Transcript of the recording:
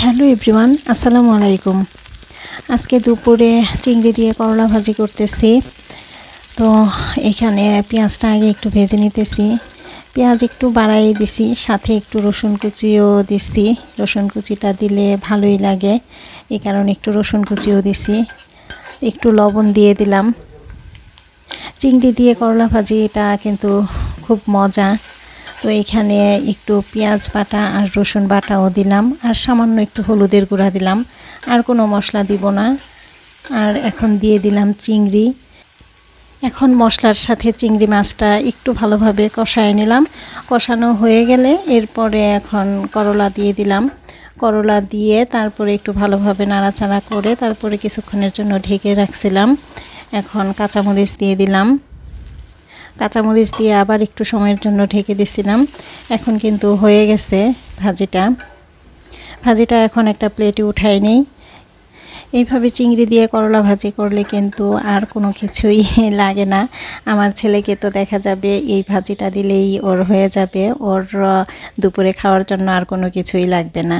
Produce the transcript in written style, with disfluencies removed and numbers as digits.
Hello everyone, আসসালামু আলাইকুম। আজকে দুপুরে চিংড়ি দিয়ে করলা ভাজি করতেছি। তো এখানে পেঁয়াজটা আগে একটু ভেজে নিতেছি। পেঁয়াজ একটু বাড়াই দিছি, সাথে একটু রসুন কুচিও দিছি। রসুন কুচিটা দিলে ভালোই লাগে, এই কারণে একটু রসুন কুচিও দিছি। একটু লবণ দিয়ে দিলাম। চিংড়ি দিয়ে করলা ভাজি এটা কিন্তু খুব মজা। তো এখানে একটু পেঁয়াজ বাটা আর রসুন বাটাও দিলাম, আর সামান্য একটু হলুদের গুঁড়া দিলাম, আর কোনো মশলা দিব না। আর এখন দিয়ে দিলাম চিংড়ি। এখন মশলার সাথে চিংড়ি মাছটা একটু ভালোভাবে কষায় নিলাম। কষানো হয়ে গেলে এরপরে এখন করলা দিয়ে দিলাম। করলা দিয়ে তারপরে একটু ভালোভাবে নাড়াচাড়া করে তারপরে কিছুক্ষণের জন্য ঢেকে রাখছিলাম। এখন কাঁচামরিচ দিয়ে দিলাম। কাঁচামরিচ দিয়ে আবার একটু সময়ের জন্য ঢেকে দিছিলাম। এখন কিন্তু হয়ে গেছে ভাজিটা এখন একটা প্লেটে উঠাই নেই। এইভাবে চিংড়ি দিয়ে করলা ভাজি করলে কিন্তু আর কোনো কিছুই লাগে না। আমার ছেলেকে তো দেখা যাবে এই ভাজিটা দিলেই ওর হয়ে যাবে, ওর দুপুরে খাওয়ার জন্য আর কোনো কিছুই লাগবে না।